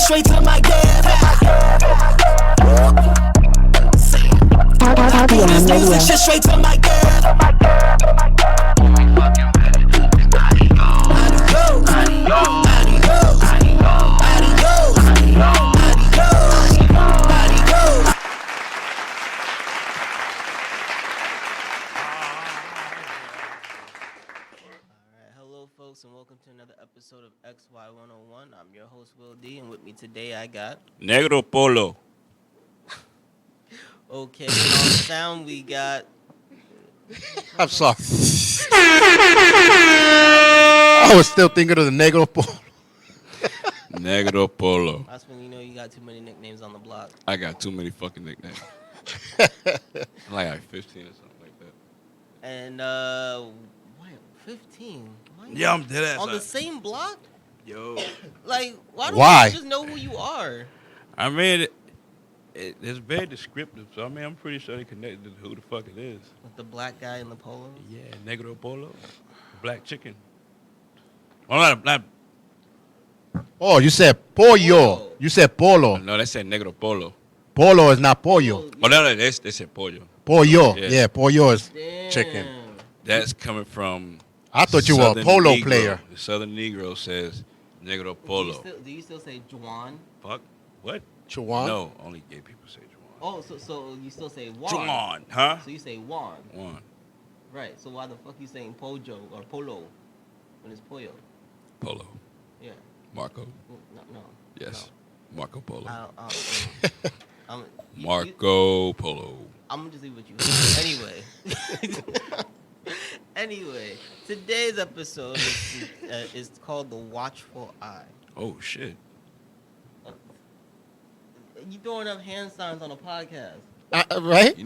straight to my gas. This music shit straight to my gas. And welcome to another episode of XY101. I'm your host, Will D, and with me today I got... Negro Polo. Okay, and on sound we got... I'm sorry. I was still thinking of the Negro Polo. Negro Polo. That's when you know you got too many nicknames on the block. I got too many fucking nicknames. I'm like 15 or something like that. And, 15? Yeah, I'm dead ass. On the same block? Yo. Like, why don't Why? you just know who you are? I mean, it's very descriptive, so I mean, I'm pretty sure they connected to who the fuck it is. With the black guy in the polo? Yeah, Negro Polo. Black chicken. Well, not Oh, you said pollo. You said polo. no, they said Negro Polo. Polo is not pollo. Oh, no, they said pollo. Pollo. Yeah. Yeah, pollo is Damn. chicken. That's coming from... I thought you were a Southern polo Negro. player. The Southern Negro says Negro Polo. Do you still say Juan? Fuck. What? Chuan? No, only gay people say Juan. Oh, so you still say Juan? Juan, huh? So you say Juan. Juan. Right, so why the fuck you saying Pojo or Polo when it's Pollo? Polo. Yeah. Marco. No. Yes. Marco Polo. Marco Polo. I'm gonna just leave it with you. Anyway, today's episode is called The Watchful Eye. Oh, shit. You throwing up hand signs on a podcast. Right? You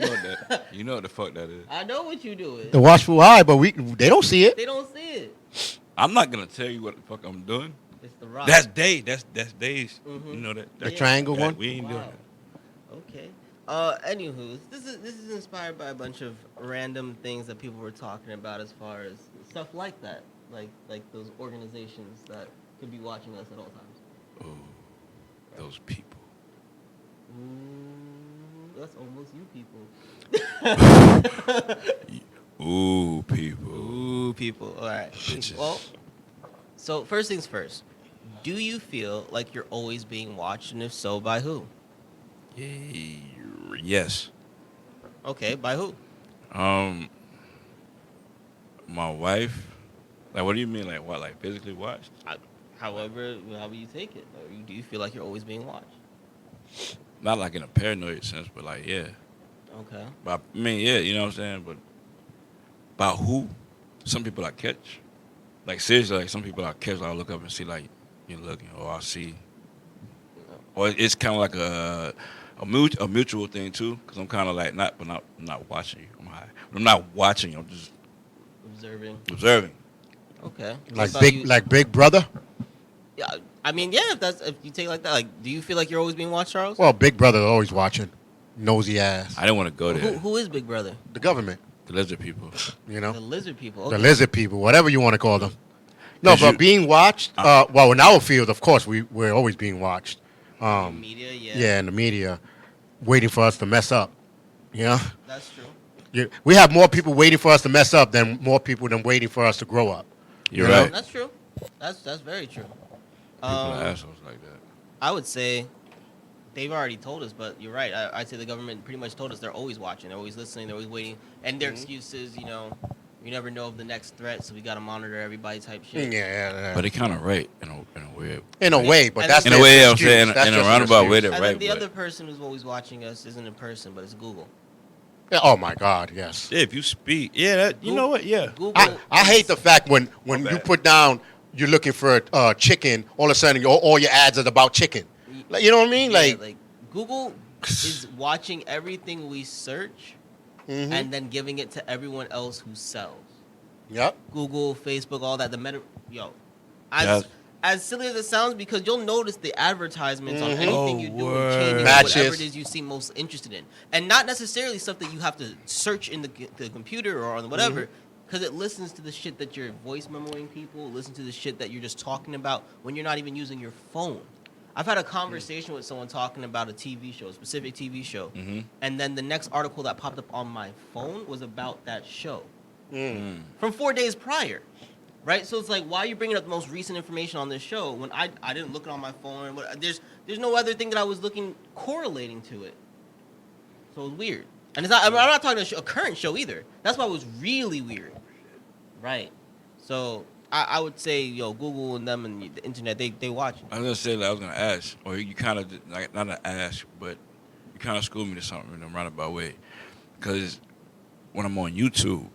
know what the fuck that is. I know what you doing. The watchful eye, but they don't see it. They don't see it. I'm not going to tell you what the fuck I'm doing. It's the rock. That's Day. That's Day's. Mhm. You know that. The triangle one? We ain't doing Wow. it. Okay. Anywho, this is inspired by a bunch of random things that people were talking about as far as stuff like that, like those organizations that could be watching us at all times. Oh, those people. That's almost you people. Ooh, people. Ooh, people. All right. Bitches. Well, so first things first. Do you feel like you're always being watched, and if so, by who? Yes. Okay, by who? My wife. Like, what do you mean? Like what? Like physically watched? However you take it. Or do you feel like you're always being watched? Not like in a paranoid sense, but like, yeah. Okay. But I mean, yeah, you know what I'm saying? But about who? Some people I catch. Like, seriously, like, some people I catch, I'll look up and see, like, you're looking, or I'll see. Or it's kind of like a mutual thing, too, because I'm kind of like, I'm not watching you. I'm high. I'm not watching you. I'm just observing. Okay. Like Big Brother? Yeah, I mean, yeah, if you take it like that, like, do you feel like you're always being watched, Charles? Well, Big Brother always watching. Nosy ass. I didn't want to go there. Who is Big Brother? The government, The lizard people. you know? The lizard people. The Okay. lizard people, whatever you want to call them. No, but being watched, well, in our field, of course, we're always being watched. Media, yeah. Yeah, in the media, waiting for us to mess up. You know? That's true. We have more people waiting for us to mess up than more people than waiting for us to grow up. You're You know? right. That's true. That's very true. People are assholes like that. I would say they've already told us, but you're right. I'd say the government pretty much told us they're always watching, they're always listening, they're always waiting, and their excuse is, you never know of the next threat, so we got to monitor everybody type shit. Yeah. But they kind of right in a way. In a way, but And that's then- In a way, their I'm saying, excuse. in That's a just roundabout an way, excuse. they're And right. then the but- other person who's always watching us isn't in person, but it's Google. Yeah, oh my God, yes. Yeah, if you speak, you know what? Yeah. Google. I hate the fact when My you bad. put down you're looking for chicken, all of a sudden all your ads are about chicken. Like, you know what I mean? Yeah, Like Google is watching everything we search mhm. and then giving it to everyone else who sells. Yep. Google, Facebook, all that. Yes. As silly as it sounds, because you'll notice the advertisements on Mhm. anything Oh, you do word. changing Matches. whatever it is you seem most interested in, and not necessarily stuff that you have to search in the computer or on whatever, because it listens to the shit that you're voice memoing people, listen to the shit that you're just talking about when you're not even using your phone. I've had a conversation with someone talking about a TV show, a specific TV show, and then the next article that popped up on my phone was about that show from 4 days prior, right? So it's like, why are you bringing up the most recent information on this show when I didn't look it on my phone? There's no other thing that I was correlating to it. So it was weird. And it's not, I'm not talking a current show either. That's why it was really weird. Right. So I would say, Google and them and the internet, they watch. I was gonna say that I was gonna ask, or you kind of like not to ask, but you kind of schooled me to something in a roundabout way, because when I'm on YouTube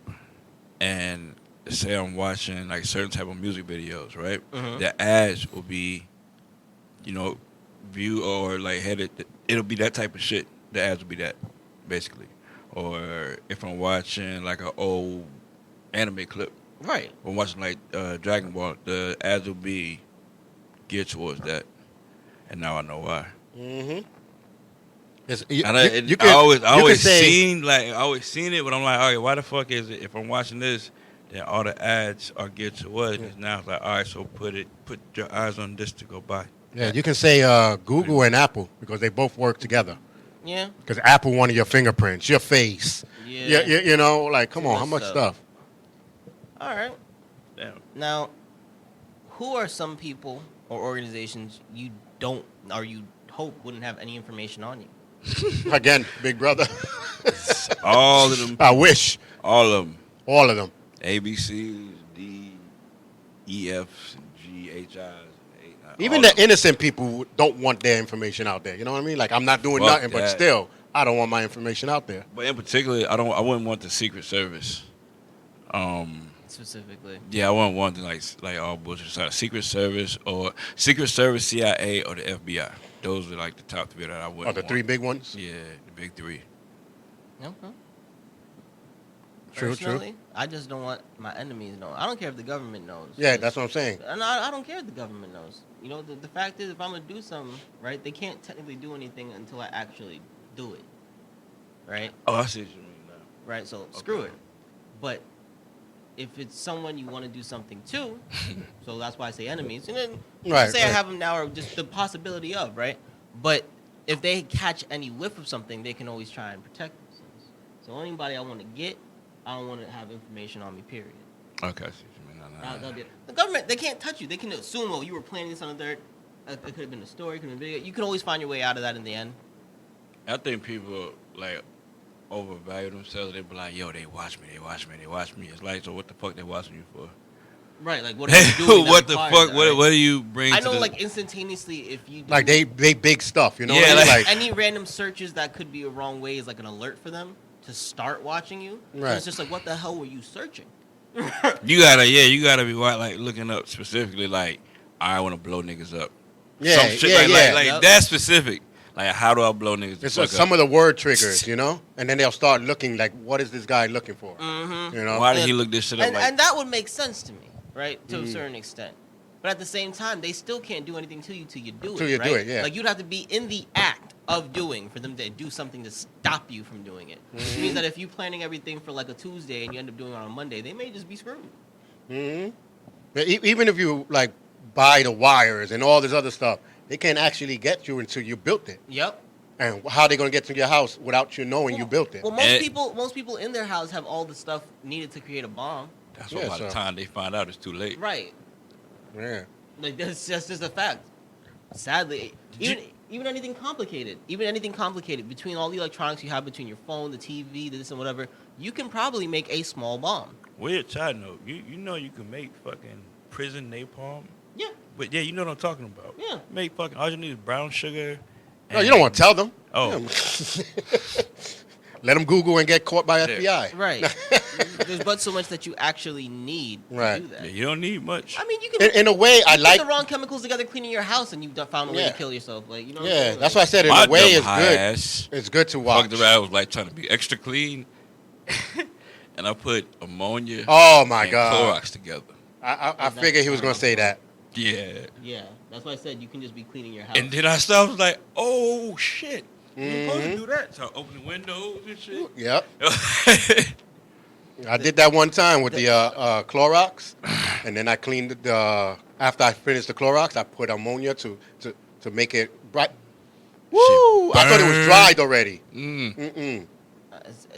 and say I'm watching like certain type of music videos, right? The ads will be, view or like headed. It'll be that type of shit. The ads will be that, basically. Or if I'm watching like an old anime clip, right? Or watching like Dragon Ball, the ads will be geared towards that. And now I know why. I always seen it, but I'm like, all right, why the fuck is it? If I'm watching this, then all the ads are geared towards it. Now it's like, all right, so put your eyes on this to go by. Yeah, you can say Google and Apple because they both work together. Yeah. Because Apple wanted your fingerprints, your face. Yeah. Like, come on, how much stuff? All right. Damn. Now, who are some people or organizations you don't or you hope wouldn't have any information on you? Again, Big Brother. All of them. I wish. All of them. All of them. ABCs, D, EFs, G, HIs. Even the innocent people don't want their information out there. You know what I mean? Like, I'm not doing nothing, but still, I don't want my information out there. But in particular, I wouldn't want the Secret Service. Specifically. Yeah, I wouldn't want to like all bullshit. Secret Service, CIA, or the FBI. Those are like the top three that I wouldn't want. The three big ones? Yeah, the big three. Okay. True. Personally, I just don't want my enemies to know. I don't care if the government knows. Yeah, that's what I'm saying. And I don't care if the government knows. The fact is, if I'm going to do something, right, they can't technically do anything until I actually do it. Right? Oh, I see what you mean now. Right, so screw it. But if it's someone you want to do something to, so that's why I say enemies. And then I have them now, or just the possibility of, right? But if they catch any whiff of something, they can always try and protect themselves. So anybody I want to get, I don't want to have information on me, period. Okay, I see what you mean. That'll be it. The government, they can't touch you. They can assume, you were planning this on the third. It could have been a story, could have been a video. You can always find your way out of that in the end. I think people, overvalue themselves. They be like, yo, they watch me. It's like, so what the fuck they watching you for? Right, like, what are you doing? What the fuck? Right? What do you bring I know, instantaneously, if you do... Like, they big stuff, you know? Yeah, like any random searches that could be a wrong way is like an alert for them to start watching you. Right. So it's just like, what the hell were you searching? You gotta be looking up specifically, I want to blow niggas up. Yeah, some shit yeah. That's specific. Like, how do I blow niggas the fuck some up? of the word triggers, and then they'll start looking like, what is this guy looking for? Mm-hmm. Why did he look this shit up? And that would make sense to me, right, to a certain extent. But at the same time, they still can't do anything to you till you do it. Till you do it, yeah. Like, you'd have to be in the act of doing for them to do something to stop you from doing it. Which means that if you're planning everything for a Tuesday and you end up doing it on a Monday, they may just be screwed. Even if you buy the wires and all this other stuff, they can't actually get you until you built it. Yep. And how are they going to get to your house without you knowing you built it? Well, most people in their house have all the stuff needed to create a bomb. That's why by the time they find out, it's too late. Right. Yeah. That's just a fact. Sadly, even anything complicated, between all the electronics you have between your phone, the TV, this and whatever, you can probably make a small bomb. Weird side note, you know you can make fucking prison napalm? Yeah. But yeah, you know what I'm talking about. Yeah. Make fucking, all you need is brown sugar. No, you don't want to tell them. Oh. Let them Google and get caught by FBI. Right. There's but so much that you actually need to do that. Yeah, you don't need much. I mean, you can. In a way, I like the wrong chemicals together cleaning your house, and you've found a way to kill yourself. What I'm saying? That's why I said in a way it's good. It's good to watch. Fucked around, was trying to be extra clean, and I put ammonia. Oh my and God. Clorox together. I figured he was gonna say that. Yeah. Yeah, that's why I said you can just be cleaning your house. And then I was like, oh shit. You're supposed to do that. So I open the windows and shit. Yep. I did that one time with the Clorox, and then I cleaned it. After I finished the Clorox, I put ammonia to to make it bright. Woo! I thought it was dried already. Mm.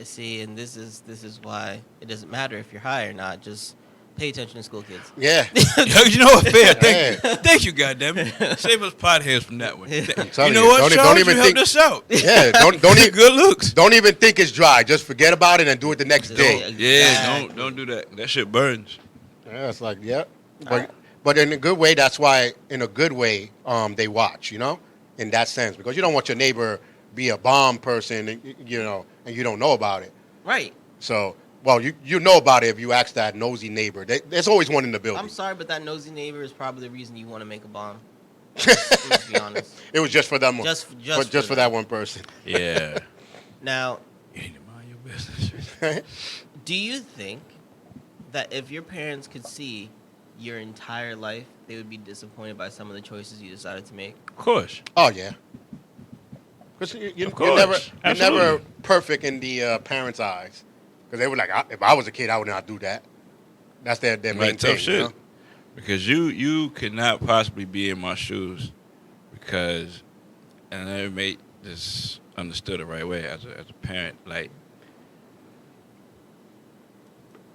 See, and this is why it doesn't matter if you're high or not. Just pay attention to school kids. Yeah. You know what? Fair. Yeah. Thank you, goddammit. Save us potheads from that one. You telling know you, what, don't Charles? even You think- helped us out. Yeah. Don't even Good looks. don't even think it's dry. Just forget about it and do it the next day. Yeah, Exactly. don't do that. That shit burns. Yeah, it's like but in a good way. That's why in a good way they watch. You know, in that sense, because you don't want your neighbor be a bomb person. And, you know, and you don't know about it. Right. So. Well, you know about it if you ask that nosy neighbor. There's always one in the building. I'm sorry, but that nosy neighbor is probably the reason you want to make a bomb. Let's be honest. It was just for them. Just for that one person. Yeah. Now, You need to mind your business. do you think that if your parents could see your entire life, they would be disappointed by some of the choices you decided to make? Of course. Oh yeah. Because you're course. never Absolutely. perfect in the parents' eyes. Because they were like, if I was a kid, I would not do that. That's their main Right, thing. tough shit. You know? Because you could not possibly be in my shoes because, and I never made this understood the right way as a parent. Like,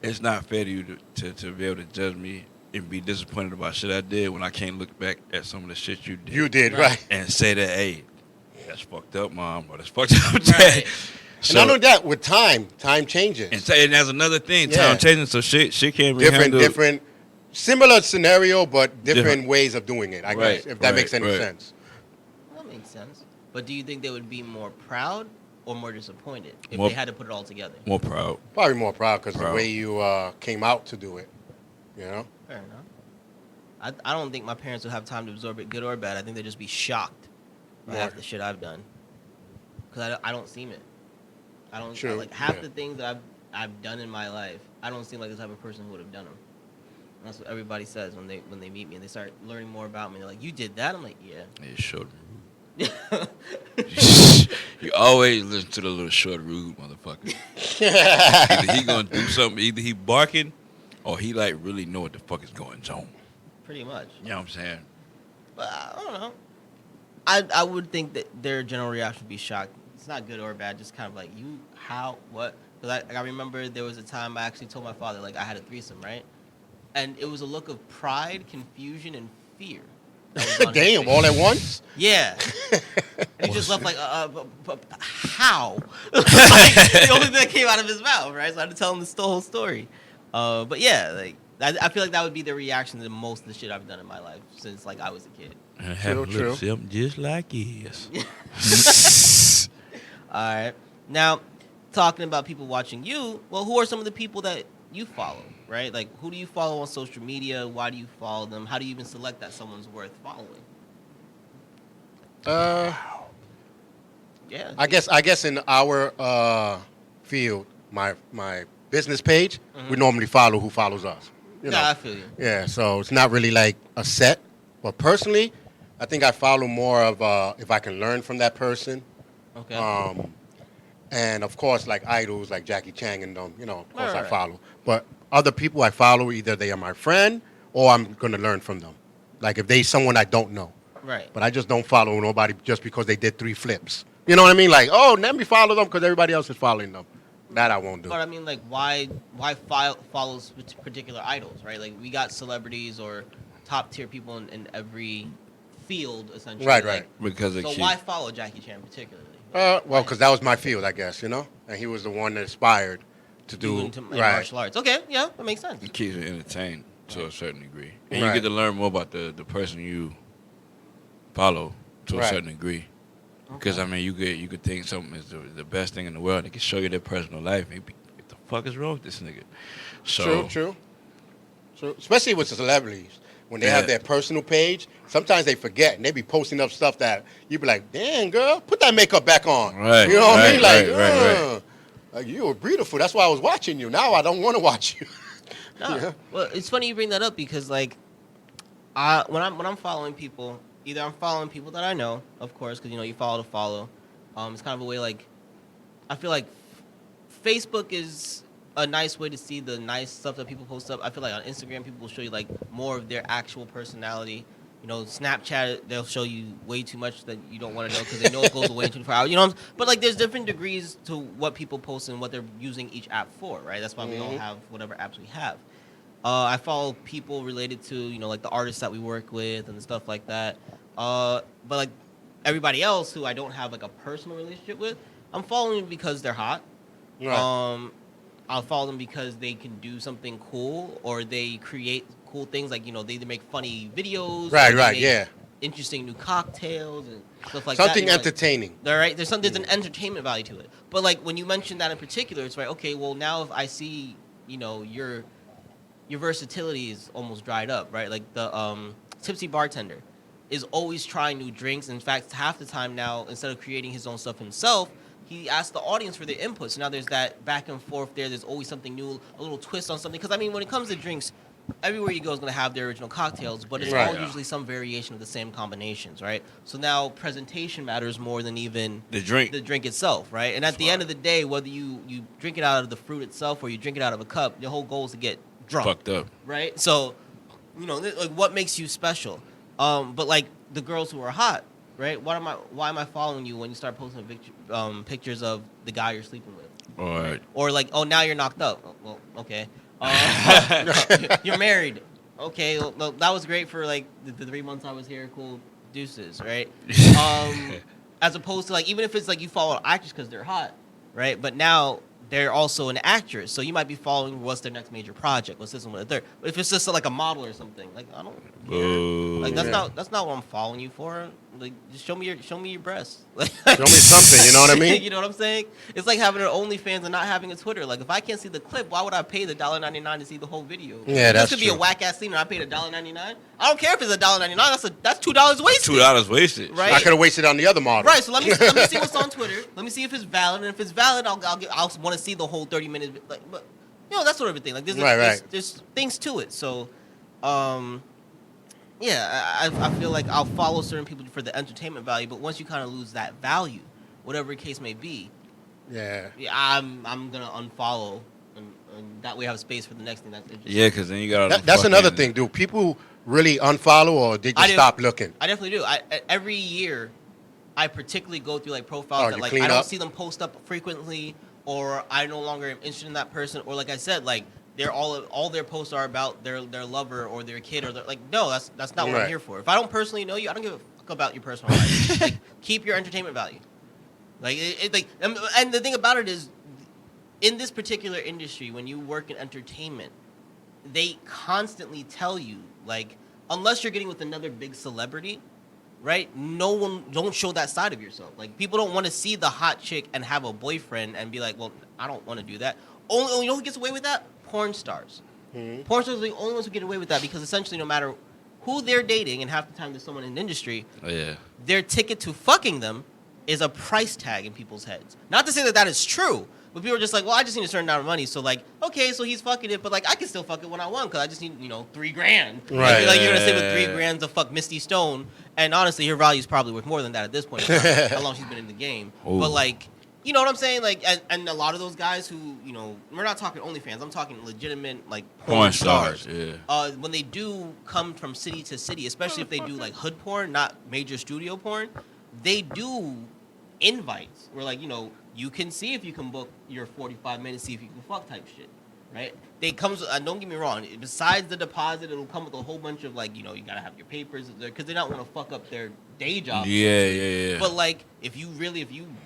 it's not fair to you to be able to judge me and be disappointed about shit I did when I can't look back at some of the shit you did. You did, right. And say that, hey, that's fucked up, mom, or that's fucked up, dad. Right. And not only that, with time changes. And that's another thing, Yeah. time changing, so shit can't be handled. different, similar scenario, but different ways of doing it, I Right, guess, if that makes any right. sense. That makes sense. But do you think they would be more proud or more disappointed if More- they had to put it all together? More proud. Probably more proud because the Proud. way you came out to do it, you know? Fair enough. I don't think my parents would have time to absorb it, good or bad. I think they'd just be shocked by half the shit I've done. Because I don't seem it. I don't True, like half yeah. the things that I've done in my life. I don't seem like the type of person who would have done them. And that's what everybody says when they meet me and they start learning more about me. They're like, "You did that?" I'm like, "Yeah." Yeah, short rude. You always listen to the little short rude motherfucker. Either he gonna do something, either he barking, or he like really know what the fuck is going on. Pretty much. You know what I'm saying? But I don't know. I would think that their general reaction would be shocked. It's not good or bad, just kind of like, you, how, what? Because I remember there was a time I actually told my father, like, I had a threesome, right? And it was a look of pride, confusion, and fear. that was on his Damn, face. all at once? Yeah. And he just left like, but how? Like, the only thing that came out of his mouth, right? So I had to tell him the whole story. But yeah, like I feel like that would be the reaction to most of the shit I've done in my life since like I was a kid. And have a True, little true. something just like his. All right. Now, talking about people watching you, well, who are some of the people that you follow, right? Like, who do you follow on social media? Why do you follow them? How do you even select that someone's worth following? Yeah. I guess in our field, my business page, we normally follow who follows us. You know? Yeah, I feel you. Yeah, so it's not really like a set. But personally, I think I follow more of if I can learn from that person. Okay. And of course, like idols like Jackie Chan and them, you know, of course I Right. follow. But other people I follow, either they are my friend or I'm going to learn from them. Like if they someone I don't know. Right. But I just don't follow nobody just because they did 3 flips. You know what I mean? Like, oh, let me follow them because everybody else is following them. That I won't do. But I mean, like, why follow particular idols, right? Like, we got celebrities or top tier people in every field, essentially. Right, like, right. Because of So kid. why follow Jackie Chan particularly? Well, because that was my field, I guess, you know? And he was the one that inspired to do. into Right. martial arts. Okay, yeah, that makes sense. It keeps you entertained to a certain degree. And Right. you get to learn more about the person you follow to a Right. certain degree. Because, I mean, you could think something is the best thing in the world. It can show you their personal life. Maybe, what the fuck is wrong with this nigga? So, True. Especially with the celebrities. When they Yeah. have their personal page, sometimes they forget and they be posting up stuff that you be like, damn, girl, put that makeup back on. Right, You know what I mean? Like, right. like, you were beautiful. That's why I was watching you. Now I don't want to watch you. No. Yeah. Well, it's funny you bring that up because, like, when I'm following people, either I'm following people that I know, of course, because, you know, you follow to follow. It's kind of a way, like, I feel like Facebook is a nice way to see the nice stuff that people post up. I feel like on Instagram, people will show you, like, more of their actual personality. You know, Snapchat, they'll show you way too much that you don't want to know because they know it goes away in 24 hours. You know, but like there's different degrees to what people post and what they're using each app for, right? That's why we all have whatever apps we have. I follow people related to, you know, like the artists that we work with and stuff like that. But like everybody else who I don't have like a personal relationship with, I'm following because they're hot. Right. I'll follow them because they can do something cool or they create cool things. Like, you know, they either make funny videos. Right, or they right, make yeah. interesting new cocktails and stuff like Something that. entertaining. All right, there's an entertainment value to it. But like when you mention that in particular, it's like, okay, well now if I see, you know, your versatility is almost dried up, right? Like the tipsy bartender is always trying new drinks. In fact, half the time now, instead of creating his own stuff himself, he asks the audience for their input. So now there's that back and forth there. There's always something new, a little twist on something. Because, I mean, when it comes to drinks, everywhere you go is going to have their original cocktails, but it's all usually some variation of the same combinations, right? So now presentation matters more than even The drink. the drink itself, right? And at the end of the day, whether you drink it out of the fruit itself or you drink it out of a cup, your whole goal is to get drunk. Fucked up. Right? So, you know, like what makes you special? But like the girls who are hot, right? Why am I following you when you start posting pictures of the guy you're sleeping with? All right. Or like, oh, now you're knocked up. Oh, well, okay. You're married. Okay, well, that was great for like the 3 months I was here. Cool, deuces, right? As opposed to like, even if it's like you follow actors because they're hot, right? But now they're also an actress, so you might be following what's their next major project, what's this one, what's the third. But if it's just like a model or something, like I don't care. Like that's not what I'm following you for. Like just show me your breasts. Show me something, you know what I mean? You know what I'm saying? It's like having an OnlyFans and not having a Twitter. Like if I can't see the clip, why would I pay the $1.99 to see the whole video? Yeah, that's This could be a true. whack ass scene and I paid $1.99. I don't care if it's $1.99. That's $2 wasted. $2 wasted. Right? I could have wasted on the other model. Right, so let me see what's on Twitter. Let me see if it's valid, and if it's valid, I'll want to see the whole 30 minutes. Like, but you know, that sort of a thing. Like, there's things to it. So, yeah, I feel like I'll follow certain people for the entertainment value, but once you kind of lose that value, whatever the case may be, Yeah. I'm gonna unfollow, and that way I have space for the next thing that's interesting. Yeah, because then you got That's another thing. Do people really unfollow or they just stop looking? I definitely do. Every year, I particularly go through like profiles that you like clean I don't up? see them post up frequently, or I no longer am interested in that person, or like I said, like they're all their posts are about their lover or their kid or like no, that's not what I'm Right. here for. If I don't personally know you, I don't give a fuck about your personal life. Like keep your entertainment value. Like and the thing about it is, in this particular industry, when you work in entertainment, they constantly tell you like unless you're getting with another big celebrity, right? No one don't show that side of yourself. Like people don't want to see the hot chick and have a boyfriend and be like, well, I don't want to do that. Only you know who gets away with that? Porn stars. Mm-hmm. Porn stars are the only ones who get away with that because essentially no matter who they're dating, and half the time there's someone in the industry, Yeah. their ticket to fucking them is a price tag in people's heads. Not to say that is true, but people are just like, well, I just need a certain amount of money. So like, okay, so he's fucking it, but like I can still fuck it when I want because I just need, $3,000. Right. Like you're gonna say with $3,000 to fuck Misty Stone, and honestly, her value is probably worth more than that at this point. How long she's been in the game, Ooh. but like. You know what I'm saying? Like, and a lot of those guys who, we're not talking OnlyFans. I'm talking legitimate, like, porn stars. Yeah. When they do come from city to city, especially if they do, like, hood porn, not major studio porn, they do invites where, like, you can see if you can book your 45 minutes, see if you can fuck type shit, right? They comes, don't get me wrong, besides the deposit, it'll come with a whole bunch of, like, you gotta have your papers, because they don't want to fuck up their day job. Yeah. But like, if you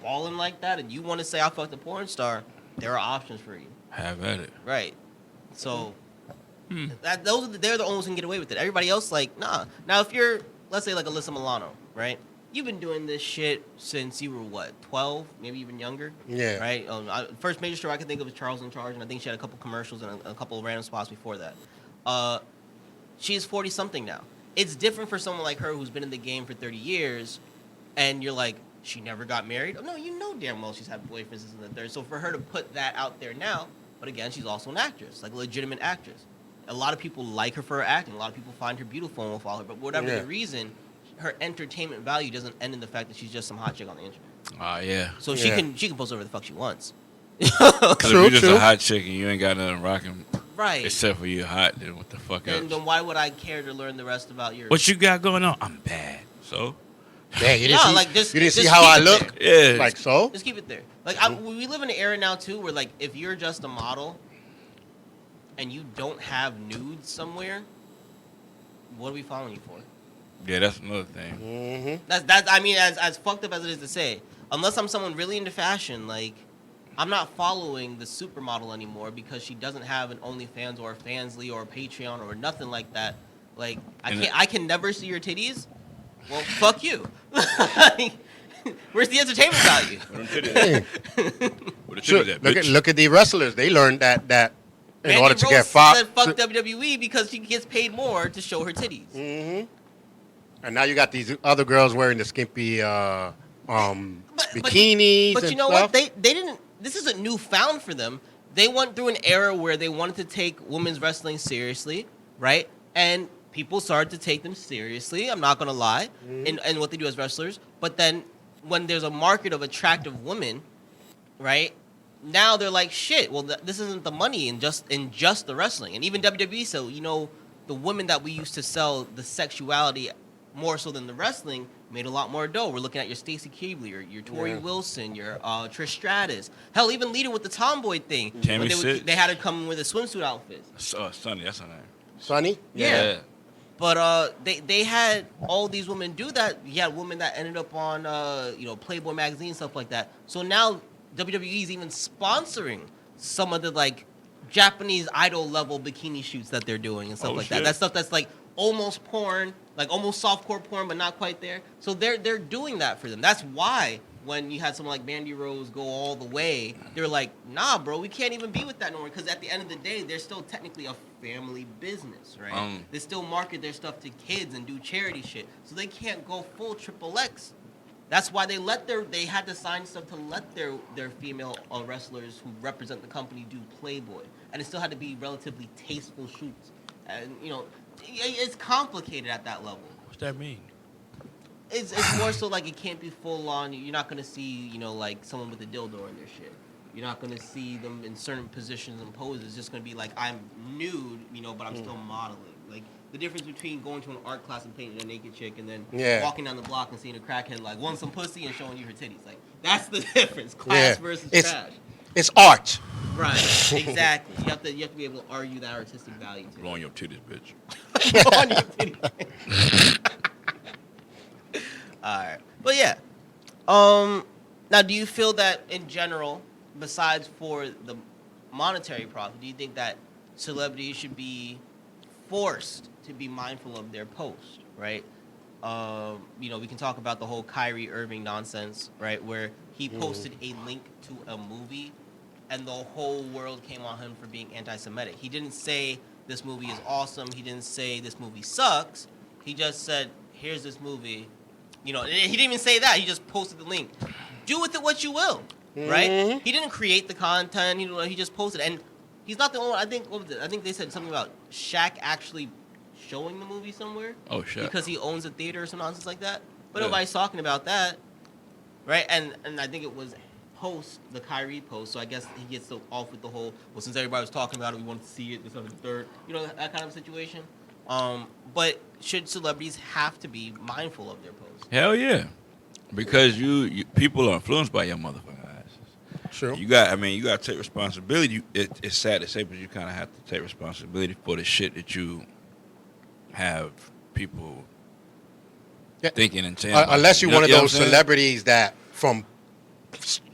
balling like that and you want to say I fucked a porn star, there are options for you. Have at it. Right. So they're the only ones who can get away with it. Everybody else, like, nah. Now, if you're, let's say, like Alyssa Milano, right? You've been doing this shit since you were what, 12, maybe even younger. Yeah. Right. First major star I can think of was Charles in Charge, and I think she had a couple commercials and a couple of random spots before that. She's 40 something now. It's different for someone like her who's been in the game for 30 years, and you're like, she never got married? No, you know damn well she's had boyfriends this and the third. So for her to put that out there now, but again, she's also an actress, like a legitimate actress. A lot of people like her for her acting. A lot of people find her beautiful and will follow her. But whatever the reason, her entertainment value doesn't end in the fact that she's just some hot chick on the internet. Yeah. So she can post whatever the fuck she wants. Because if you're just a hot chick and you ain't got nothing rocking, Right. Except for you hot, then what the fuck else? Then why would I care to learn the rest about yours? What you got going on? I'm bad. So? Yeah, you didn't No, see, like, just- you didn't see just how keep I it look. there. Yeah. Like so. Just keep it there. Like we live in an era now too, where like if you're just a model and you don't have nudes somewhere, what are we following you for? Yeah, that's another thing. Mm-hmm. That's I mean, as fucked up as it is to say, unless I'm someone really into fashion, like I'm not following the supermodel anymore because she doesn't have an OnlyFans or a Fansly or a Patreon or nothing like that. Like I can never see your titties. Well, fuck you. Where's the entertainment value? Sure. Look at the wrestlers. They learned that in Mandy order to Rose get fought. said fuck WWE because she gets paid more to show her titties. Mm-hmm. And now you got these other girls wearing the skimpy bikinis. But and you know stuff. what? They didn't. This isn't newfound for them. They went through an era where they wanted to take women's wrestling seriously, right? And people started to take them seriously. I'm not gonna lie, in what they do as wrestlers. But then when there's a market of attractive women, right? Now they're like, shit. Well, this isn't the money in just the wrestling, and even WWE. So the women that we used to sell the sexuality more so than the wrestling made a lot more dough. We're looking at your Stacey Keebler, your Tori Wilson, your Trish Stratus. Hell, even Lita with the tomboy thing. Tammy they had her come with a swimsuit outfit. Sonny, that's her name. Sonny? Yeah. But they had all these women do that. You had women that ended up on Playboy magazine, stuff like that. So now WWE is even sponsoring some of the like Japanese idol level bikini shoots that they're doing and stuff like that. That stuff that's like almost porn, like almost softcore porn, but not quite there. So they're doing that for them. That's why when you had someone like Mandy Rose go all the way, they're like, nah, bro, we can't even be with that no more. Because at the end of the day, they're still technically a family business, right? They still market their stuff to kids and do charity shit. So they can't go full triple X. That's why they had to sign stuff to let their female wrestlers who represent the company do Playboy. And it still had to be relatively tasteful shoots. And, it's complicated at that level. What's that mean? It's more so like it can't be full on. You're not gonna see, like someone with a dildo in their shit. You're not gonna see them in certain positions and poses. It's just gonna be like I'm nude, but I'm still modeling. Like the difference between going to an art class and painting a naked chick and then walking down the block and seeing a crackhead like want some pussy and showing you her titties. Like that's the difference. Class versus trash. It's art. Right. Exactly. You have to be able to argue that artistic value to Blowing your titties, bitch. Blowing your titties. All right. But yeah. Now, do you feel that in general, besides for the monetary profit, do you think that celebrities should be forced to be mindful of their post, right? We can talk about the whole Kyrie Irving nonsense, right? Where he posted a link to a movie and the whole world came on him for being anti-Semitic. He didn't say this movie is awesome. He didn't say this movie sucks. He just said, here's this movie. He didn't even say that. He just posted the link. Do with it what you will, right? He didn't create the content. He just posted. And he's not the only one. I think they said something about Shaq actually showing the movie somewhere. Oh, shit. Because he owns a theater or some nonsense like that. But nobody's talking about that, right? And I think it was post the Kyrie post. So I guess he gets so off with the whole, well, since everybody was talking about it, we wanted to see it, this other third. That kind of situation. But should celebrities have to be mindful of their posts? Hell yeah. Because you people are influenced by your motherfucking asses. Sure. You got to take responsibility. It's sad to say, but you kind of have to take responsibility for the shit that you have people thinking and saying. Unless you're one of those saying? celebrities that from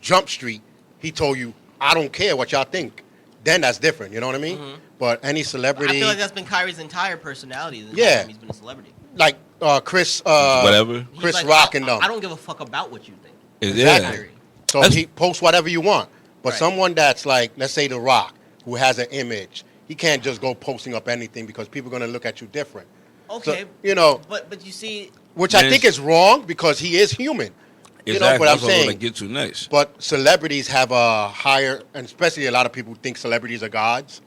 Jump Street, he told you, I don't care what y'all think. Then that's different. You know what I mean? Mm-hmm. But any celebrity, I feel like that's been Kyrie's entire personality. Yeah, he's been a celebrity. Like Chris, whatever. Chris like, Rock and them. I don't give a fuck about what you think. Exactly. So he posts whatever you want. But Right. someone that's like, let's say The Rock, who has an image, he can't just go posting up anything because people are going to look at you different. Okay. So, But you see, which I think is wrong because he is human. Exactly. You know what I'm That's what saying? I get to next. But celebrities have a higher, and especially a lot of people think celebrities are gods.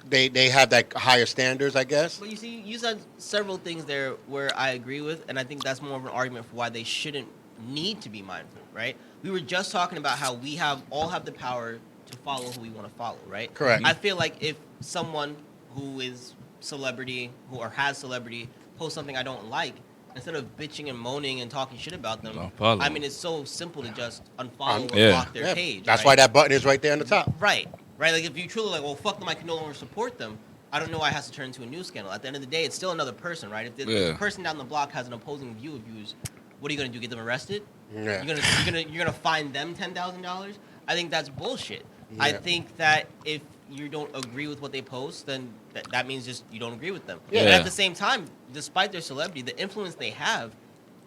They have that higher standards, I guess. But you see, you said several things there where I agree with, and I think that's more of an argument for why they shouldn't need to be mindful, right? We were just talking about how we all have the power to follow who we want to follow, right? Correct. I feel like if someone who is celebrity or has celebrity posts something I don't like, instead of bitching and moaning and talking shit about them, Unfollow. I mean, it's so simple to just unfollow or Yeah. block their page. That's right? why that button is right there on the top. Right. Like if you truly like, well, fuck them, I can no longer support them. I don't know why it has to turn into a news scandal. At the end of the day, it's still another person, right? If the person down the block has an opposing view of yours, what are you gonna do? Get them arrested? Yeah. You're gonna fine them $10,000? I think that's bullshit. Yeah. I think that if you don't agree with what they post, then that means just you don't agree with them. Yeah. And at the same time, despite their celebrity, the influence they have,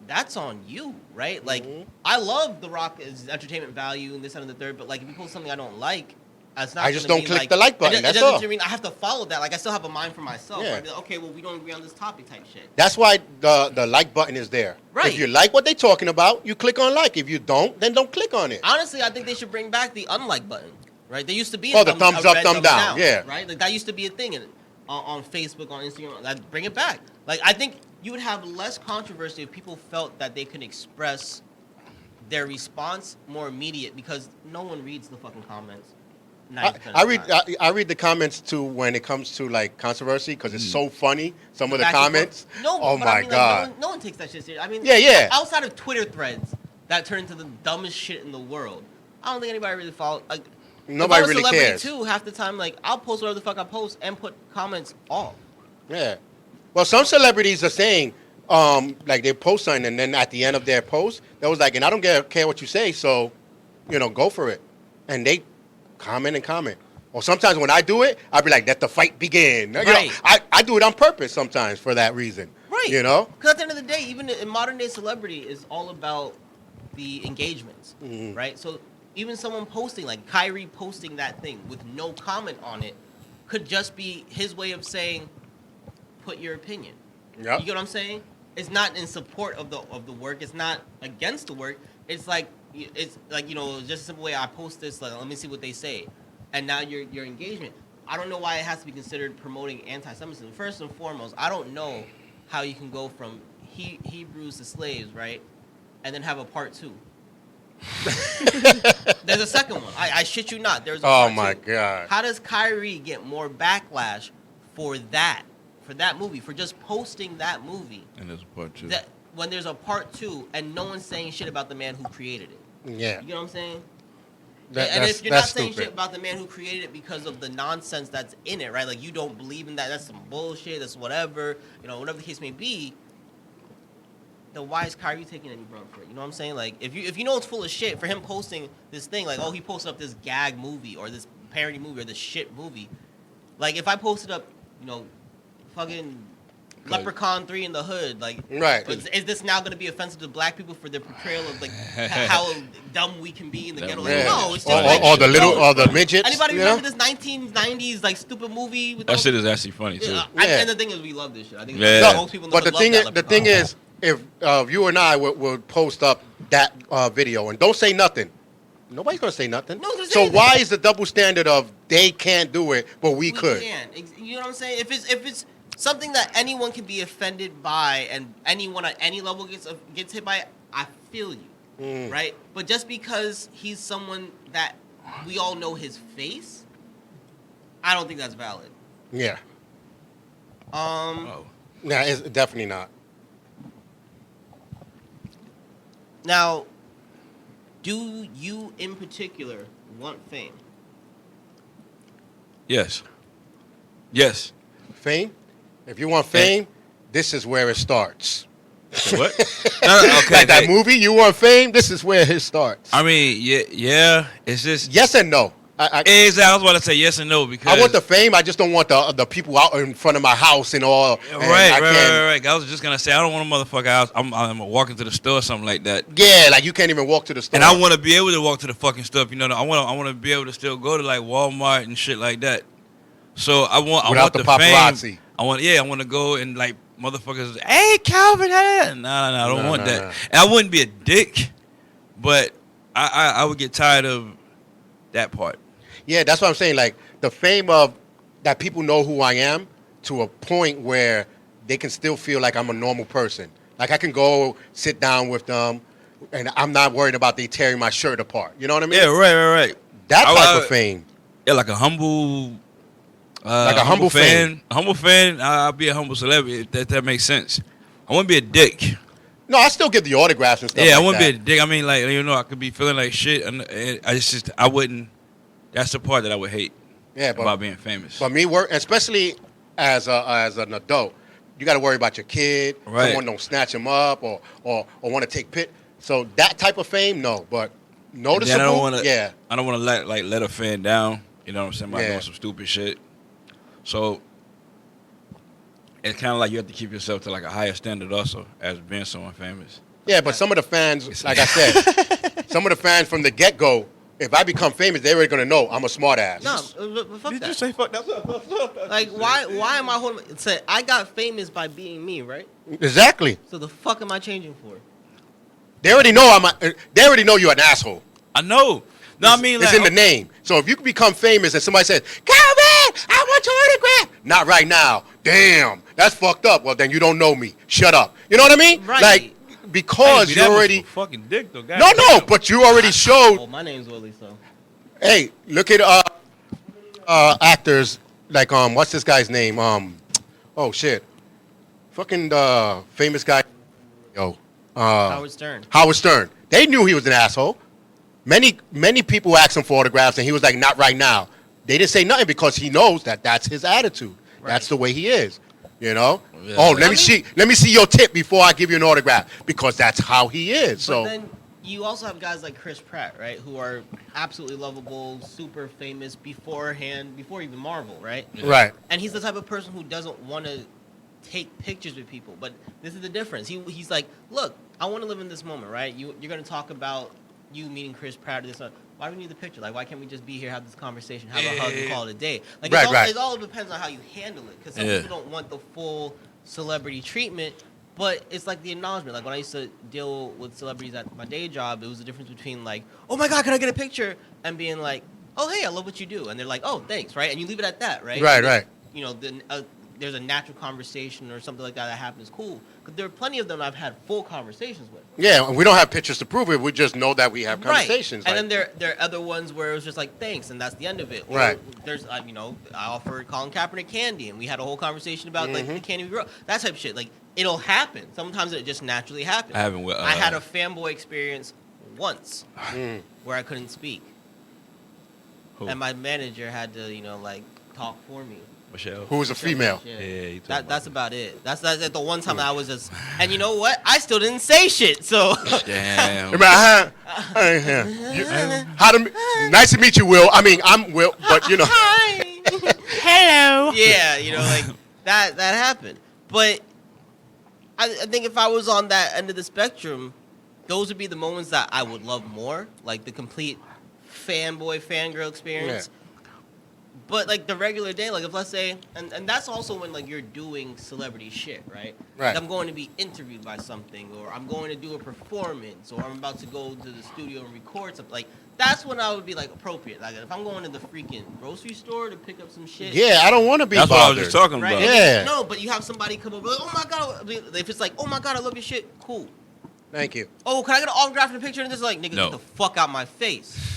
that's on you, right? Like, I love The Rock's entertainment value and this and the third, but like if you post something I don't like, it's not I just gonna don't be click the like button, It that's doesn't all. mean I have to follow that. Like I still have a mind for myself. Yeah. I'd be like, okay, well we don't agree on this topic type shit. That's why the like button is there. Right. If you like what they're talking about, you click on like. If you don't, then don't click on it. Honestly, I think they should bring back the unlike button. Right? There used to be Oh, the thumbs a up, red thumb down, yeah. Right? Like that used to be a thing on Facebook, on Instagram. Like, bring it back. Like I think you would have less controversy if people felt that they could express their response more immediate because no one reads the fucking comments. I read the comments too when it comes to like controversy because it's so funny. Some of the Back and comments. forth. No, Oh but my I mean, god. Like, no one takes that shit serious. I mean, Yeah. Outside of Twitter threads that turn into the dumbest shit in the world, I don't think anybody really follows. Like, Nobody if I was a really celebrity cares. Too, half the time, like I'll post whatever the fuck I post and put comments off. Yeah. Well, some celebrities are saying, like they post something and then at the end of their post, they was like, and I don't care what you say, so, go for it. And they comment and comment. Or sometimes when I do it, I'll be like, let the fight begin. Right. I do it on purpose sometimes for that reason. Right. Because Because at the end of the day, even in modern day celebrity, is all about the engagements, right? So even someone posting, like Kyrie posting that thing with no comment on it, could just be his way of saying, put your opinion. Yep. You get what I'm saying? It's not in support of the work. It's not against the work. It's like just a simple way I post this. Like, let me see what they say, and now your engagement. I don't know why it has to be considered promoting anti-Semitism. First and foremost, I don't know how you can go from Hebrews to slaves, right, and then have a part two. There's a second one. I shit you not. There's a part oh my two. god. How does Kyrie get more backlash for that movie, for just posting that movie? And there's a part two. That when there's a part two and no one's saying shit about the man who created it. Yeah. You know what I'm saying? That- and that's- if you're not that's saying stupid. shit about the man who created it because of the nonsense that's in it, right? Like you don't believe in that, that's some bullshit, that's whatever, whatever the case may be, then why is Kyrie taking any brunt for it? You know what I'm saying? Like if you know it's full of shit for him posting this thing, like, oh, he posted up this gag movie or this parody movie or this shit movie. Like if I posted up, fucking Leprechaun 3 in the Hood, like, Right. is this now going to be offensive to black people for their portrayal of like how dumb we can be in the ghetto? Like, Yeah. no, it's just or, like, or the little no. or the midgets. Anybody you remember know? this 1990s like stupid movie? With That those- shit is actually funny too. Yeah, Yeah. and the thing is, we love this shit. I think Yeah. most people in But the hood thing love is, that the thing Leprechaun. is, if you and I would post up that video and don't say nothing, nobody's gonna say nothing. No one's gonna say So anything. why is the double standard of they can't do it but we could? can. You know what I'm saying? If it's something that anyone can be offended by and anyone at any level gets hit by, I feel you, right? But just because he's someone that we all know his face, I don't think that's valid. Yeah. Oh. Nah, it's definitely not. Now, do you in particular want fame? Yes. Yes. Fame? If you want fame, this is where it starts. What? No, okay. Like that movie, you want fame, this is where it starts. I mean, yeah. It's just Yes and no. Exactly. I was about to say yes and no because I want the fame. I just don't want the people out in front of my house and all. And Right. I can't- I was just gonna say I don't want a motherfucker out. I'm walking to the store or something like that, Yeah, like you can't even walk to the store. and I want to be able to walk to the fucking stuff. I want to be able to still go to like Walmart and shit like that. So I want Without the the paparazzi. fame. I want to go and like motherfuckers. Hey, Calvin. No, I don't want that. No. And I wouldn't be a dick, but I would get tired of that part. Yeah, that's what I'm saying. Like the fame of that people know who I am to a point where they can still feel like I'm a normal person. Like I can go sit down with them, and I'm not worried about they tearing my shirt apart. You know what I mean? Yeah, right. That type of fame. Yeah, like a humble. Like a humble fan. A humble fan. I'll be a humble celebrity if that makes sense. I wouldn't be a dick. No, I still give the autographs and stuff. Yeah, like I wouldn't that. be a dick. I mean, like, you know, I could be feeling like shit, and I wouldn't. That's the part that I would hate. Yeah, about being famous. But me especially as an adult, you got to worry about your kid. Right. Someone don't snatch him up or want to take pit. So that type of fame, no. But noticeable, I don't want to let a fan down. You know what I'm saying? By doing some stupid shit. So it's kind of like you have to keep yourself to like a higher standard also as being someone famous. Yeah, but some of the fans, like I said, some of the fans from the get-go, if I become famous, they're already going to know I'm a smart ass. No, but fuck Did that. you say fuck that? Like, why am I holding... Say, I got famous by being me, right? Exactly. So the fuck am I changing for? They already know they already know you're an asshole. I know. No, I mean, It's like, in the name. So if you become famous and somebody says, Calvin, I want your autograph. Not right now. Damn, that's fucked up. Well, then you don't know me. Shut up. You know what I mean? Right. Like, because you already... fucking dick though. No, but you already showed... Oh, my name's Willie, so... Hey, look at actors like, what's this guy's name? Oh, shit. Fucking famous guy. Howard Stern. Howard Stern. They knew he was an asshole. Many people asked him for autographs, and he was like, not right now. They didn't say nothing because he knows that that's his attitude. Right. That's the way he is, you know? Yeah. Oh, let me see your tip before I give you an autograph, because that's how he is. So But then you also have guys like Chris Pratt, right, who are absolutely lovable, super famous before even Marvel, right? Right. And he's the type of person who doesn't want to take pictures with people. But this is the difference. He's like, look, I want to live in this moment, right? You're going to talk about you meeting Chris Pratt or this. Why do we need the picture? Like, why can't we just be here, have this conversation, have a hug, and call it a day? Like, it all depends on how you handle it. Because some people don't want the full celebrity treatment, but it's like the acknowledgement. Like, when I used to deal with celebrities at my day job, it was the difference between, like, oh, my God, can I get a picture? And being like, oh, hey, I love what you do. And they're like, oh, thanks, right? And you leave it at that, right? Right. You know, there's a natural conversation or something like that happens, cool. But there are plenty of them I've had full conversations with. Yeah, and we don't have pictures to prove it. We just know that we have conversations. Right. And then there are other ones where it was just like, thanks, and that's the end of it. Or right. There's, I offered Colin Kaepernick candy, and we had a whole conversation about, like, the candy we grew up. That type of shit. Like, it'll happen. Sometimes it just naturally happens. I had a fanboy experience once where I couldn't speak. Who? And my manager had to, like, talk for me. Michelle. Who was a female. Yeah, that's about it. That's the one time that I was just, and you know what? I still didn't say shit. So. Damn. Nice to meet you, Will. I mean, I'm Will, but you know. Hi. Hello. Yeah, like that happened. But I think if I was on that end of the spectrum, those would be the moments that I would love more, like the complete fangirl experience. Yeah. But, like, the regular day, like, if let's say, and that's also when, like, you're doing celebrity shit, right? Right. Like, I'm going to be interviewed by something, or I'm going to do a performance, or I'm about to go to the studio and record something. Like, that's when I would be, like, appropriate. Like, if I'm going to the freaking grocery store to pick up some shit. Yeah, I don't want to be bothered. That's what I was just talking right? about. Yeah. No, but you have somebody come over, like, oh, my God. If it's like, oh, my God, I love your shit, cool. Thank you. Oh, can I get an autograph and a picture? And this is like, nigga, No. get the fuck out my face.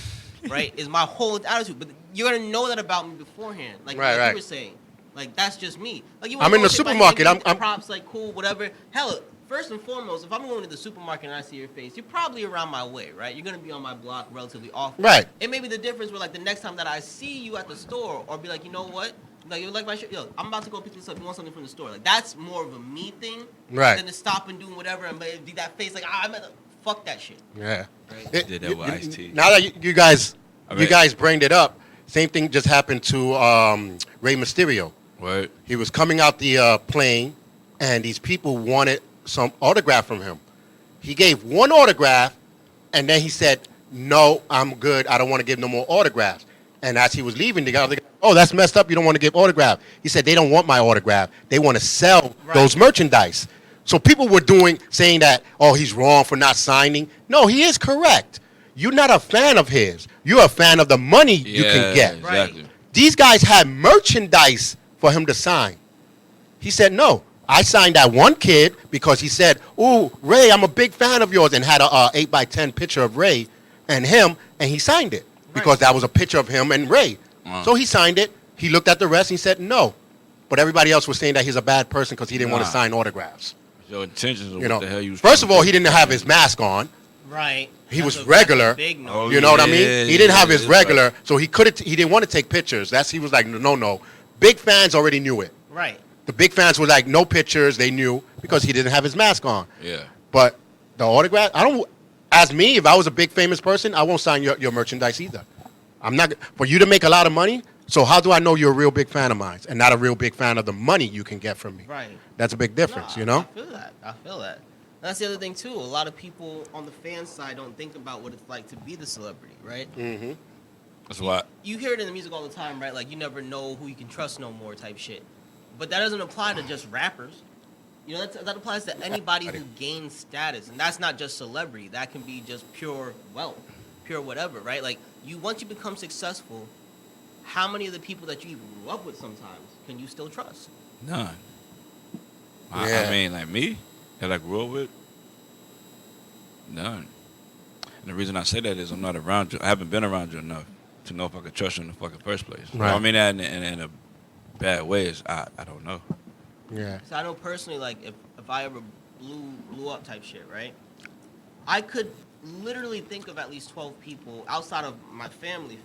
Right? Is my whole attitude. But you're going to know that about me beforehand. Like, right. You were saying. Like, that's just me. Like, you I'm in the supermarket. I'm props, like, cool, whatever. Hell, first and foremost, if I'm going to the supermarket and I see your face, you're probably around my way, right? You're going to be on my block relatively often. Right. It may be the difference where, like, the next time that I see you at the store, or be like, you know what? Like, you like my shit? Yo, I'm about to go pick this up. You want something from the store? Like, that's more of a me thing. Right. Than to stop and do whatever and be that face, like, I'm at the... Fuck that shit. Yeah. Right? Did that with Ice-T. Now that you guys bring it up, same thing just happened to Rey Mysterio. What? He was coming out the plane, and these people wanted some autograph from him. He gave one autograph, and then he said, no, I'm good. I don't want to give no more autographs. And as he was leaving, the guy, oh, that's messed up. You don't want to give autograph. He said, they don't want my autograph. They want to sell those merchandise. So people were saying that, oh, he's wrong for not signing. No, he is correct. You're not a fan of his. You're a fan of the money you can get. Exactly. These guys had merchandise for him to sign. He said, no. I signed that one kid because he said, ooh, Ray, I'm a big fan of yours, and had a 8x10 picture of Ray and him, and he signed it. because that was a picture of him and Ray. So he signed it. He looked at the rest and he said no. But everybody else was saying that he's a bad person because he didn't want to sign autographs. Your intentions of You what know, the hell you was first of all, trying he to didn't have his mask on. Right. He was That's regular. a big no. Oh, You know what I mean? yeah, He didn't have his it's regular, like- so he didn't want to take pictures. He was like, no. Big fans already knew it. Right. The big fans were like, no pictures. They knew because he didn't have his mask on. Yeah. But the autograph, as me, if I was a big famous person, I won't sign your merchandise either. I'm not, for you to make a lot of money, so how do I know you're a real big fan of mine and not a real big fan of the money you can get from me? Right. That's a big difference, No, you know? I feel that. That's the other thing too. A lot of people on the fan side don't think about what it's like to be the celebrity, right? Mm-hmm. That's why. You hear it in the music all the time, right? Like you never know who you can trust no more type shit. But that doesn't apply to just rappers. You know, that applies to anybody who gains status, and that's not just celebrity. That can be just pure wealth, pure whatever, right? Like once you become successful, how many of the people that you even grew up with sometimes can you still trust? None. Yeah. I mean, like me, that I grew up with, none. And the reason I say that is I'm not around you. I haven't been around you enough to know if I could trust you in the fucking first place. Right. I mean that in a bad way is I don't know. Yeah. So I know personally, like if I ever blew up type shit, right? I could literally think of at least 12 people outside of my family,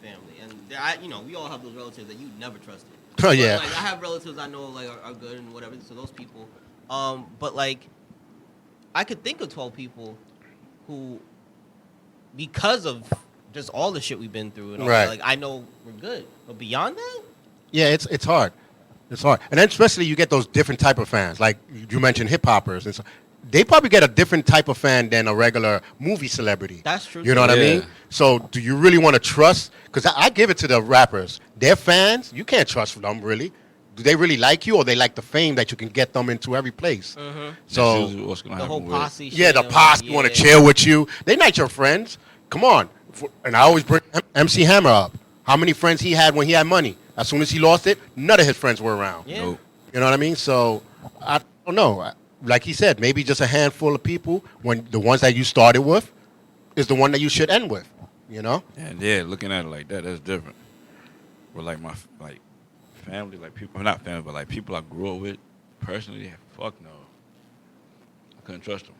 and we all have those relatives that you never trusted. Oh, yeah. But, like, I have relatives I know like are good and whatever. So those people, but like, I could think of 12 people who, because of just all the shit we've been through and all Right. that, like I know we're good. But beyond that, Yeah, it's hard. It's hard. And then especially you get those different type of fans. Like you mentioned hip hoppers and so they probably get a different type of fan than a regular movie celebrity. That's true, You know too. what I Yeah. mean? So do you really want to trust? Because I give it to the rappers. Their fans, you can't trust them really. Do they really like you or they like the fame that you can get them into every place? That's So usually what's gonna the whole happen with it. posse shit. yeah, the and, posse want to yeah. chill with you. They're not your friends. Come on. And I always bring MC Hammer up. How many friends he had when he had money? As soon as he lost it, none of his friends were around. Yeah. Nope. You know what I mean? So I don't know. Like he said, maybe just a handful of people. When the ones that you started with is the one that you should end with. You know? And yeah, looking at it like that, that's different. But like my family, like people, not family, but like people I grew up with personally, fuck no. I couldn't trust them.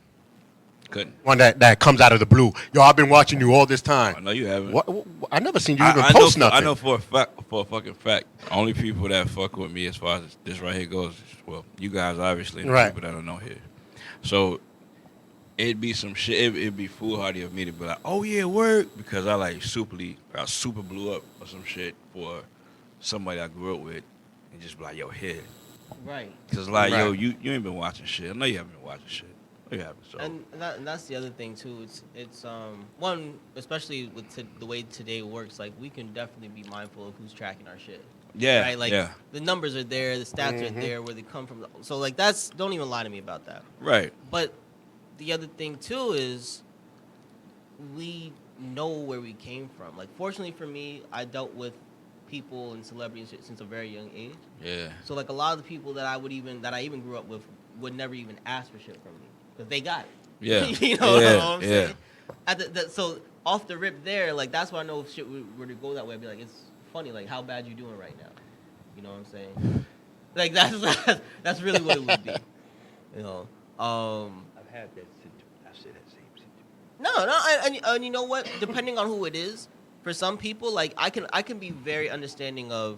Couldn't. One that comes out of the blue. Yo, I've been watching you all this I time. know you haven't. What? I never seen you even I post know, nothing. I know for a fucking fact, the only people that fuck with me as far as this right here goes, well, you guys obviously, and the Right. people that don't know here. So it'd be some shit. It'd be foolhardy of me to be like, oh yeah, work, because I super blew up or some shit for somebody I grew up with, and just be like, yo, here, Right. because like, yo, Right. you ain't been watching shit. I know you haven't been watching shit. I know you haven't. So And that's the other thing too. It's one, especially with the way today works. Like we can definitely be mindful of who's tracking our shit. yeah, Right. Like yeah, the numbers are there, the stats are there, where they come from. So like don't even lie to me about that. right. But the other thing too is we know where we came from. Like fortunately for me, I dealt with people and celebrities since a very young age. Yeah, So like a lot of the people that I even grew up with would never even ask for shit from me because they got it. yeah, You know yeah, what I'm yeah. saying? So off the rip there, like that's why I know if shit were to go that way, I'd be like, it's funny, like how bad you doing right now. You know what I'm saying? Like that's really what it would be. You know. I've had that situation. I said that same situation. No, and you know what? Depending on who it is, for some people, like I can be very understanding of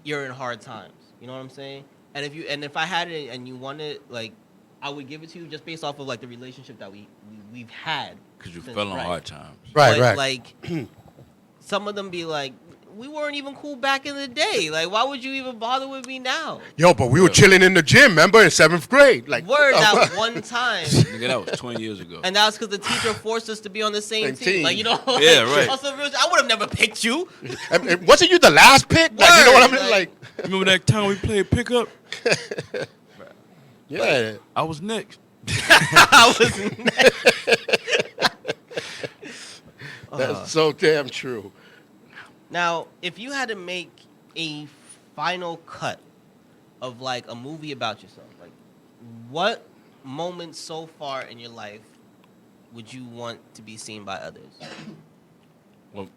you're in hard times. You know what I'm saying? And if I had it and you wanted, like, I would give it to you just based off of like the relationship that we've had. Because you since- fell on right. hard times. Right, But, right. Like, some of them be like, we weren't even cool back in the day. Like, why would you even bother with me now? Yo, but we were chilling in the gym, remember, in 7th grade. Like, Word that one time. Nigga, that was 20 years ago. And that's because the teacher forced us to be on the same Same team. Like, you know? Yeah, right. Also, I would have never picked you. And wasn't you the last pick? Like, you know what I mean? Word, Like, Remember that time we played pickup? yeah. I was next. I was That's so damn true. Now, if you had to make a final cut of like a movie about yourself, like what moment so far in your life would you want to be seen by others? What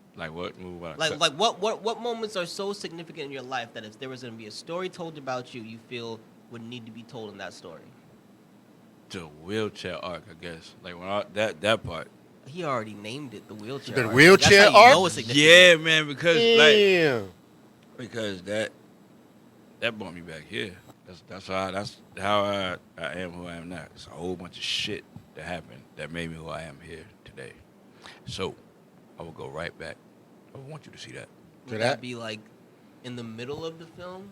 movie? What I Like cut? like what moments are so significant in your life that if there was going to be a story told about you, you feel would need to be told in that story? The wheelchair arc, I guess. Like that part. He already named it the wheelchair. The arc. wheelchair That's how you arc? know it's significant. Yeah, man, Damn. because that brought me back here. That's how I am who I am now. It's a whole bunch of shit that happened that made me who I am here today. So I will go right back. I want you to see that. Would that be like in the middle of the film,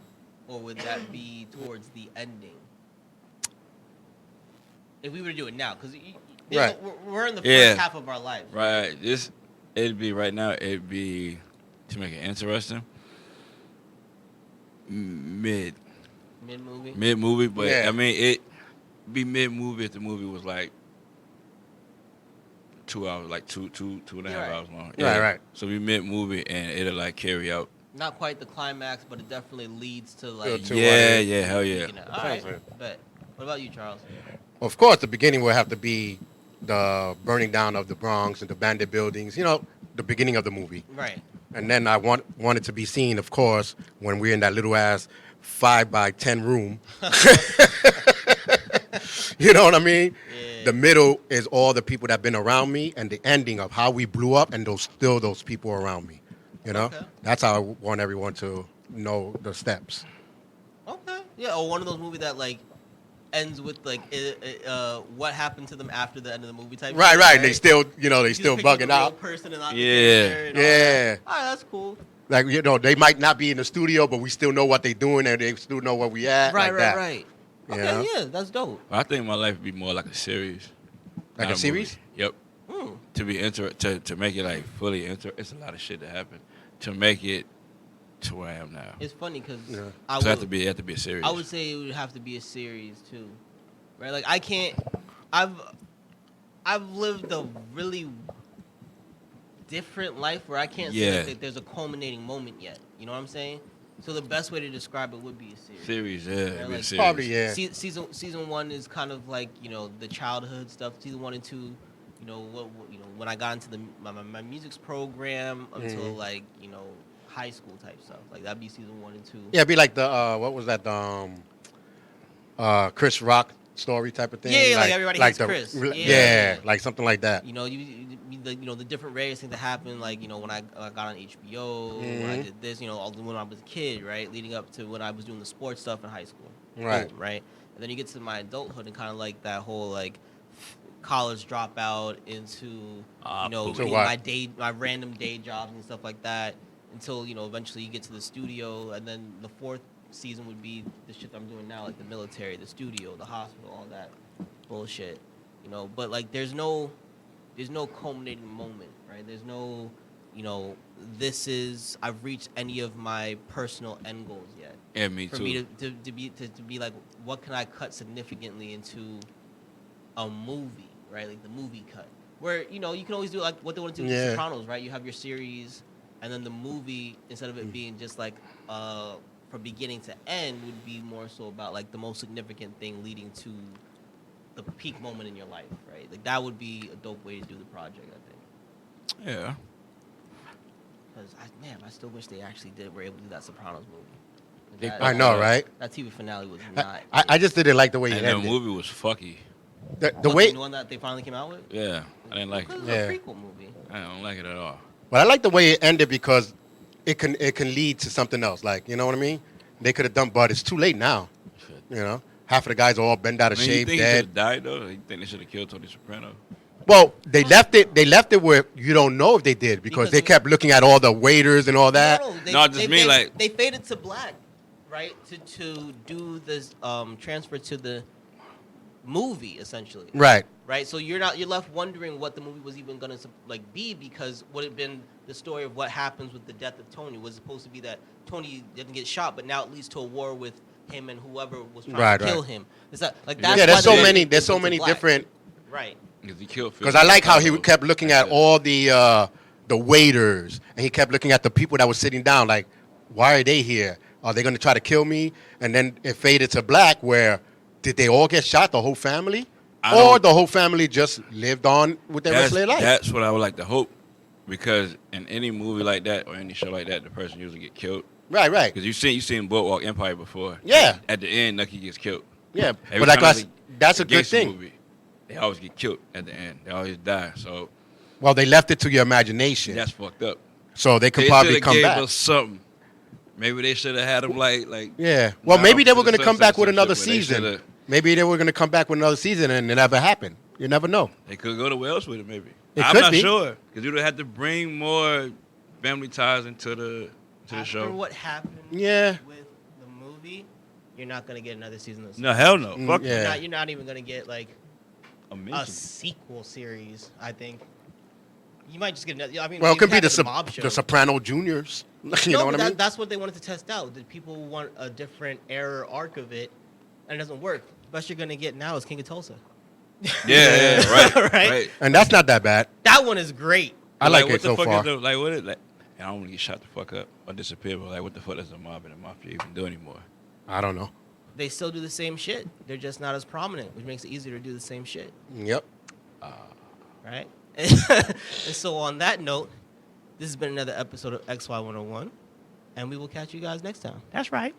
or would that be towards the ending? If we were to do it now, because Right. we're in the first Yeah. half of our life. Right. It'd be right now. It'd be to make it interesting. Mid Mid-movie? but Yeah. I mean it be mid movie if the movie was like 2 hours, like two and a half Right. hours long. Right. So be mid movie and it'll like carry out. Not quite the climax, but it definitely leads to like. To Yeah, hell yeah. All right, Sounds bet. What about you, Charles? Of course, the beginning will have to be the burning down of the Bronx and the bandit buildings. You know, the beginning of the movie. Right. And then I want it to be seen, of course, when we're in that little ass 5x10 room. You know what I mean? Yeah. The middle is all the people that have been around me, and the ending of how we blew up, and those people around me. You know, Okay. that's how I want everyone to know the steps. Okay. Yeah, or one of those movies that like ends with like what happened to them after the end of the movie type. Right, shit, right. They still, they You still just pick bugging the real out. person and not the Yeah. character and all Yeah. that. All right, that's cool. Like, they might not be in the studio, but we still know what they're doing, and they still know where we at. Right, like right, that. right. You Okay, know? yeah, that's dope. I think my life would be more like a series. Like not a series? movie. Yep. Hmm. To be to make it like fully it's a lot of shit that happened to make it to where I am now. It's funny because Yeah. So it have to be a series. I would say it would have to be a series too, right? Like I can't. I've lived a really different life where I can't say that there's a culminating moment yet. You know what I'm saying? So the best way to describe it would be a series. series, yeah, it'd be a like, series. Probably, yeah. Season 1 is kind of like the childhood stuff. Season 1 and 2, when I got into my music's program until Mhm. like high school type stuff. Like that'd be season 1 and 2. Yeah, it'd be like the what was that? Chris Rock story type of thing. Yeah, like everybody hates Chris. Yeah, Yeah. like something like that. The different various things that happened, like when I got on HBO, when I Mhm. did this, all when I was a kid, right, leading up to when I was doing the sports stuff in high school, Right. Boom, right, and then you get to my adulthood and kind of like that whole like college dropout into To being what? my random day jobs and stuff like that until eventually you get to the studio, and then the fourth season would be the shit I'm doing now, like the military, the studio, the hospital, all that bullshit, But like, there's no culminating moment, right? There's no, I've reached any of my personal end goals yet. Yeah, me For too. me to be like, what can I cut significantly into a movie, right? Like the movie cut, where you can always do like what they want to do with The Yeah. Sopranos, right? You have your series, and then the movie, instead of it being just like from beginning to end, would be more so about like the most significant thing leading to the peak moment in your life, right? Like that would be a dope way to do the project, I think. Yeah. Because I still wish they actually were able to do that Sopranos movie. They- That- I know, right? That TV finale was not. I just didn't like the way it And the ended. movie was fucky. The way, the one that they finally came out with. Yeah, I didn't like It it. was Yeah. a prequel movie. I don't like it at all. but I like the way it ended because it can lead to something else. Like, you know what I mean? They could have done, but it's too late now. Shit. Half of the guys are all bent out of You shape, think he dead. should have died though? You think they should have killed Tony Soprano? Well, they left it where you don't know if they did because they kept looking at all the waiters and all that. No, just mean, like- they faded to black, right? To do this transfer to the movie essentially. Right. Right, so you're left wondering what the movie was even gonna be, because would have been the story of what happens with the death of Tony was supposed to be that Tony didn't get shot, but now it leads to a war with him and whoever was trying to kill him. Is that like that's Yeah, why there's so they many. went There's so into many black. different. Right. Because he killed. Because I like how he kept looking at all the waiters, and he kept looking at the people that were sitting down. Like, why are they here? Are they going to try to kill me? And then it faded to black, where did they all get shot? The whole family, I or don't- the whole family just lived on with their rest of their life? That's what I would like to hope, because in any movie like that or any show like that, the person usually get killed. Right, right. Because you seen Boardwalk Empire before. Yeah. At the end, Nucky gets killed. Yeah, Every but like time that's a a good gangster thing. Movie, they always get killed at the end. They always die. So Well, they left it to your imagination, that's fucked up. so they could They probably shoulda come gave back. us something. Maybe they should have had them like. Yeah. Well, Nah, maybe they were to the going to come back with sunset another some shit, but they season. shoulda- Maybe they were going to come back with another season, and it never happened. You never know. They could go to Wales with it, maybe. It I'm could not be. sure because you would have to bring more family ties into the After show. what happened Yeah. with the movie, you're not gonna get another season of No, hell no. Mm, Fuck yeah. You're not even gonna get like a a mention. sequel series. I think you might just get another. I mean, Well, it you could be had the mob show. the Soprano Juniors. You know No, what but I mean? that's what they wanted to test out. Did people want a different era arc of it, and it doesn't work? Best you're gonna get now is King of Tulsa. Yeah, right, Right? right. And that's not that bad. That one is great. I like what it the so fuck far. Is the, like what is like? And I don't want to get shot the fuck up or disappear, but like, what the fuck does the mob and the mafia even do anymore? I don't know. They still do the same shit. They're just not as prominent, which makes it easier to do the same shit. Yep. Right? And so on that note, this has been another episode of XY101, and we will catch you guys next time. That's right.